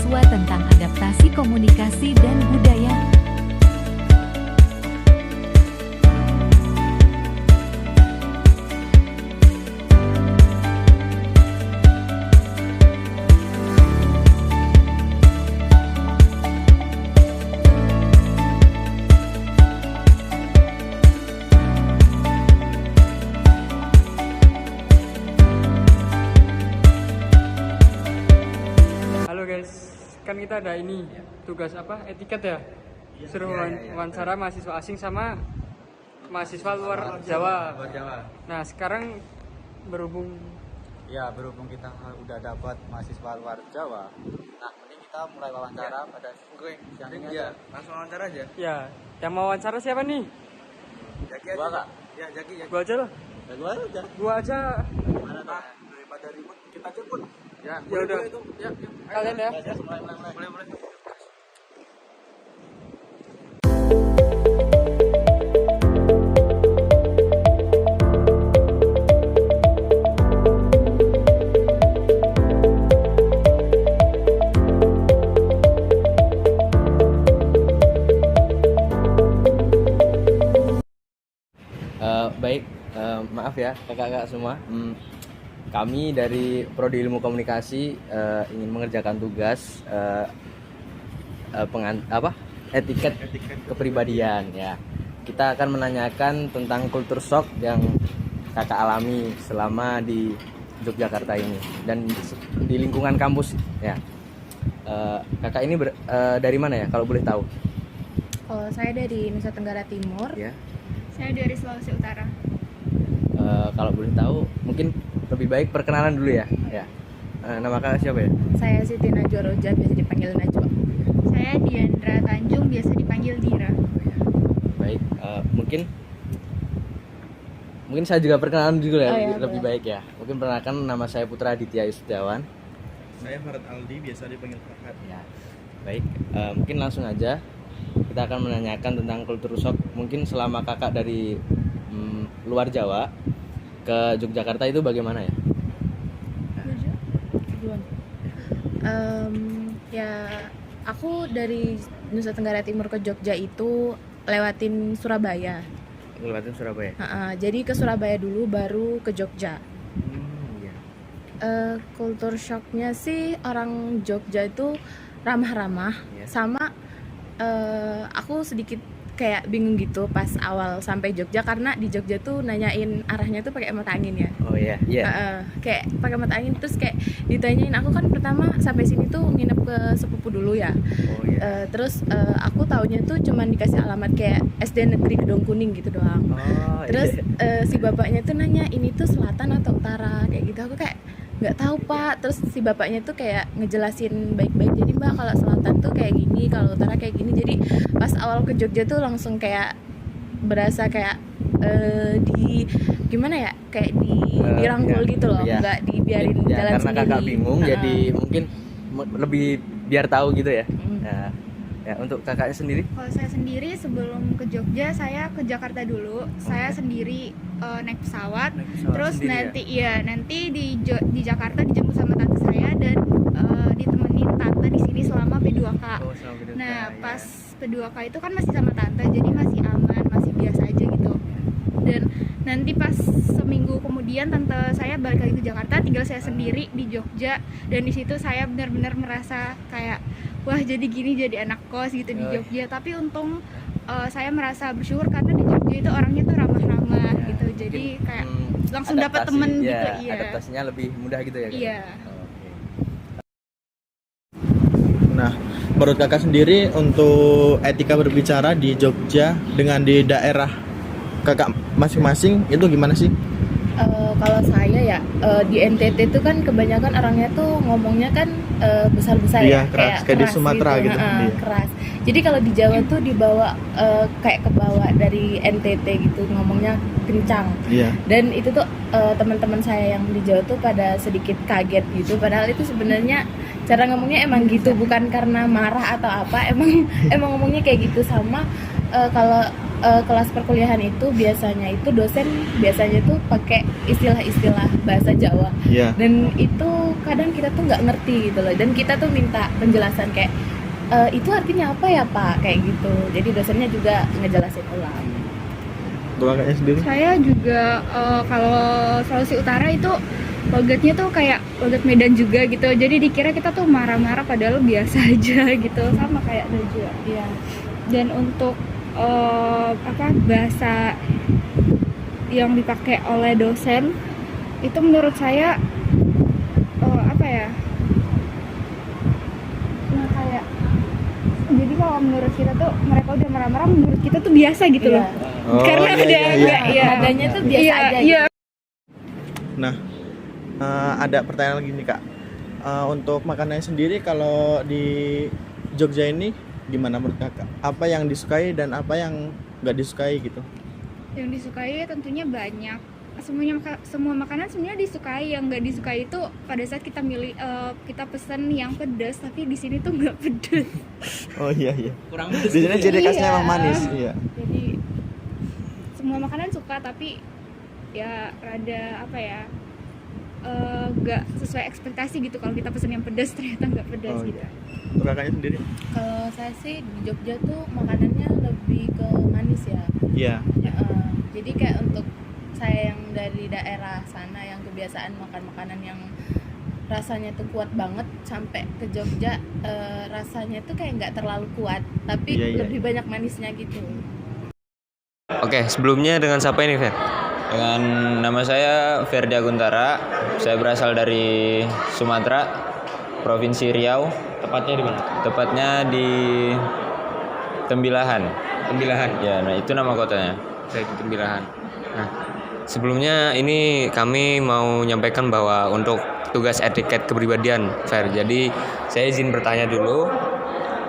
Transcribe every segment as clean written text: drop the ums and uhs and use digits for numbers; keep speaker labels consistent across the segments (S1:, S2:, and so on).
S1: mahasiswa tentang adaptasi komunikasi dan budaya.
S2: Halo guys, kan kita ada ini tugas apa? Etiket ya? Suruh wawancara mahasiswa asing sama mahasiswa luar Jawa. Nah, sekarang berhubung
S3: Berhubung kita udah dapat mahasiswa luar Jawa, nah mending kita mulai wawancara pada siang ini aja.
S4: Langsung wawancara aja.
S2: ya, yang mau wawancara siapa nih?
S4: Jaki
S3: Gua
S4: aja.
S3: Kak.
S4: Ya, Jaki.
S2: Gua aja lah.
S3: Ya, gua aja.
S2: Gua aja.
S3: Gimana tuh?
S4: Daripada ribut, kita jemput.
S2: Ya udah. Ya, kalian ya.
S4: Boleh.
S5: Baik, maaf ya kakak-kakak semua. Kami dari Prodi Ilmu Komunikasi ingin mengerjakan tugas etiket kepribadian ya. Kita akan menanyakan tentang kultur shock yang kakak alami selama di Yogyakarta ini dan di lingkungan kampus ya. Kakak ini dari mana ya kalau boleh tahu?
S6: Kalau saya dari Nusa Tenggara Timur.
S5: Ya.
S6: Saya dari Sulawesi Utara.
S5: Kalau boleh tahu mungkin lebih baik perkenalan dulu ya. Ya. Nama kakak siapa ya?
S6: Saya Siti Najwa Roja, biasa dipanggil Najwa. Saya Diandra Tanjung, biasa dipanggil Dira.
S5: Baik, mungkin saya juga perkenalan dulu ya,
S6: Oh, ya,
S5: lebih
S6: boleh.
S5: baik ya. Mungkin perkenalkan, nama saya Putra Aditya Yustiawan.
S4: Saya Farad Aldi, biasa dipanggil Farhad.
S5: Ya. Baik, mungkin langsung aja kita akan menanyakan tentang kultur shock. Mungkin selama kakak dari luar Jawa ke Yogyakarta itu bagaimana ya?
S6: Ya, aku dari Nusa Tenggara Timur ke Jogja itu lewatin Surabaya.
S5: Lewatin Surabaya.
S6: Jadi ke Surabaya dulu, baru ke Jogja.
S5: Iya.
S6: Kultur shocknya sih orang Jogja itu ramah-ramah,
S5: Iya.
S6: sama aku sedikit kayak bingung gitu pas awal sampai Jogja, karena di Jogja tuh nanyain arahnya tuh pakai mata angin ya.
S5: Oh iya, iya.
S6: Kayak pakai mata angin, terus kayak ditanyain. Aku kan pertama sampai sini tuh nginep ke sepupu dulu ya.
S5: Oh iya.
S6: Terus aku taunya tuh cuman dikasih alamat kayak SD Negeri Gedong Kuning gitu doang.
S5: Oh,
S6: Terus
S5: iya.
S6: si bapaknya tuh nanya, ini tuh selatan atau utara kayak gitu. Aku kayak nggak tahu pak. Terus si bapaknya tuh kayak ngejelasin baik-baik, jadi mbak kalau selatan tuh kayak gini, kalau utara kayak gini. Jadi pas awal ke Jogja tuh langsung kayak berasa kayak di gimana ya, kayak dirangkul
S5: ya,
S6: gitu loh,
S5: ya.
S6: nggak dibiarin
S5: Ya,
S6: jalan
S5: karena
S6: sendiri.
S5: kakak bingung, jadi mungkin lebih biar tahu gitu ya. Ya, untuk kakaknya sendiri?
S7: Kalau saya sendiri sebelum ke Jogja, saya ke Jakarta dulu. Saya sendiri naik pesawat. Terus
S5: sendiri
S7: nanti di Jakarta dijemput sama tante saya dan ditemenin tante di sini selama P2K.
S5: Oh, sama gitu.
S7: Nah, pas P2K itu kan masih sama tante, jadi masih aman, masih biasa aja gitu. Dan nanti pas seminggu kemudian tante saya balik lagi ke Jakarta, tinggal saya sendiri di Jogja. Dan di situ saya benar-benar merasa kayak, wah jadi gini, jadi anak kos gitu di Jogja. Tapi untung saya merasa bersyukur karena di Jogja itu orangnya tuh ramah-ramah gitu. Jadi kayak langsung dapat temen gitu. Iya.
S5: Adaptasinya lebih mudah gitu ya.
S7: Iya.
S5: Oke.
S4: Nah, menurut kakak sendiri untuk etika berbicara di Jogja dengan di daerah kakak masing-masing itu gimana sih?
S6: Kalau saya ya di NTT itu kan kebanyakan orangnya tuh ngomongnya kan besar-besar
S4: Iya,
S6: ya,
S4: keras. Kayak di Sumatera gitu. Iya.
S6: Keras. Jadi kalau di Jawa tuh dibawa kayak kebawa dari NTT gitu, ngomongnya kencang.
S4: Iya.
S6: Dan itu tuh teman-teman saya yang di Jawa tuh pada sedikit kaget gitu. Padahal itu sebenarnya cara ngomongnya emang gitu, bukan karena marah atau apa. Emang ngomongnya kayak gitu. Sama kalau kelas perkuliahan itu biasanya dosen biasanya tuh pakai istilah-istilah bahasa Jawa.
S4: Iya.
S6: Dan itu kadang kita tuh nggak ngerti gitu loh, dan kita tuh minta penjelasan kayak itu artinya apa ya Pak, kayak gitu. Jadi dosennya juga ngejelasin ulang.
S4: Untuk kakaknya sendiri?
S7: Saya juga kalau Sulawesi Utara itu logatnya tuh kayak logat Medan juga gitu. Jadi dikira kita tuh marah-marah padahal biasa aja gitu. Sama kayak Najwa.
S6: Iya.
S7: Dan untuk bahasa yang dipakai oleh dosen itu menurut saya kayak jadi kalau menurut kita tuh mereka udah marah-marah, menurut kita tuh biasa gitu loh.
S4: Oh,
S7: Karena udah
S6: Adanya tuh biasa aja
S7: iya.
S4: Nah, ada pertanyaan lagi nih Kak. Untuk makanannya sendiri kalau di Jogja ini gimana menurut Kakak? Apa yang disukai dan apa yang nggak disukai gitu?
S7: Yang disukai tentunya banyak. Semua makanan sebenarnya disukai. Yang nggak disukai itu pada saat kita milih kita pesen yang pedas, tapi di sini tuh nggak pedas.
S4: Oh iya. Kurang pedas. Di sini ciri khasnya emang manis. Iya.
S7: Jadi semua makanan suka, tapi ya rada nggak sesuai ekspektasi gitu. Kalau kita pesen yang pedas ternyata nggak pedas gitu.
S4: Iya. Untuk kakaknya sendiri?
S6: Kalau saya sih di Jogja tuh makanannya lebih ke manis ya.
S4: Iya.
S6: Jadi kayak untuk saya yang dari daerah sana yang kebiasaan makan makanan yang rasanya tuh kuat banget, sampai ke Jogja rasanya tuh kayak nggak terlalu kuat, tapi
S4: Iya.
S6: lebih banyak manisnya gitu.
S5: Oke, sebelumnya dengan siapa ini, Fer?
S8: Dengan nama saya Ferdi Aguntara. Saya berasal dari Sumatera, Provinsi Riau.
S5: Tepatnya di mana?
S8: Tepatnya di Tembilahan.
S5: Tembilahan.
S8: Ya, nah itu nama kotanya.
S5: Saya di Tembilahan. Nah, sebelumnya ini kami mau menyampaikan bahwa untuk tugas etiket kepribadian, Fer. Jadi saya izin bertanya dulu.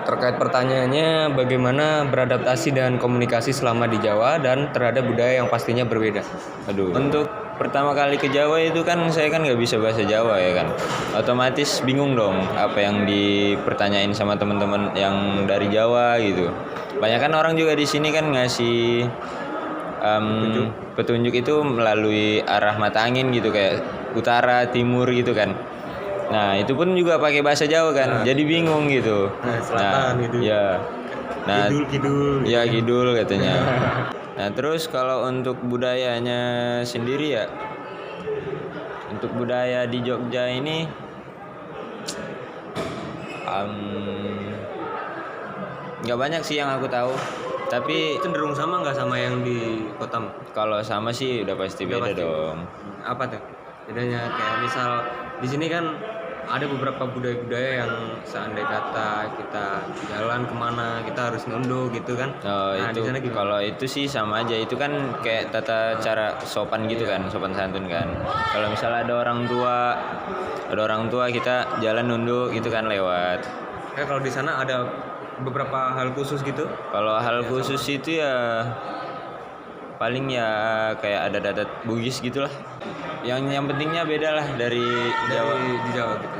S5: Terkait pertanyaannya, bagaimana beradaptasi dan komunikasi selama di Jawa dan terhadap budaya yang pastinya berbeda?
S8: Aduh. Untuk pertama kali ke Jawa itu kan saya kan nggak bisa bahasa Jawa ya kan. Otomatis bingung dong apa yang dipertanyain sama teman-teman yang dari Jawa gitu. Banyak kan orang juga di sini kan ngasih petunjuk itu melalui arah mata angin gitu, kayak utara, timur gitu kan. Nah itu pun juga pakai bahasa Jawa kan, jadi bingung gitu.
S5: Selatan gitu.
S8: Ya. Nah,
S5: Kidul.
S8: ya kidul katanya. Nah terus kalau untuk budayanya sendiri ya, untuk budaya di Jogja ini nggak banyak sih yang aku tahu. Tapi
S5: Cenderung sama nggak sama yang di kota?
S8: kalau sama sih udah pasti
S5: Udah
S8: beda
S5: pasti.
S8: dong.
S5: Apa tuh bedanya? Kayak misal di sini kan ada beberapa budaya-budaya yang seandai kata kita jalan kemana kita harus nunduk gitu kan.
S8: Oh,
S5: Nah,
S8: itu
S5: di sana gimana?
S8: kalau itu sih sama aja, itu kan kayak tata cara sopan gitu kan, sopan santun kan. Kalau misalnya ada orang tua kita jalan nunduk gitu kan lewat.
S5: Kalau di sana ada beberapa hal khusus gitu.
S8: Kalau hal khusus itu ya paling ya kayak ada adat Bugis gitulah. Yang pentingnya beda lah dari Jawa.
S5: Di Jawa gitu.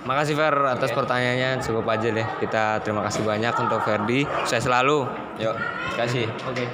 S5: Makasih Fer atas pertanyaannya, cukup aja deh. Kita terima kasih banyak untuk Ferdi. Saya selalu.
S8: Yuk, kasih.
S5: Oke.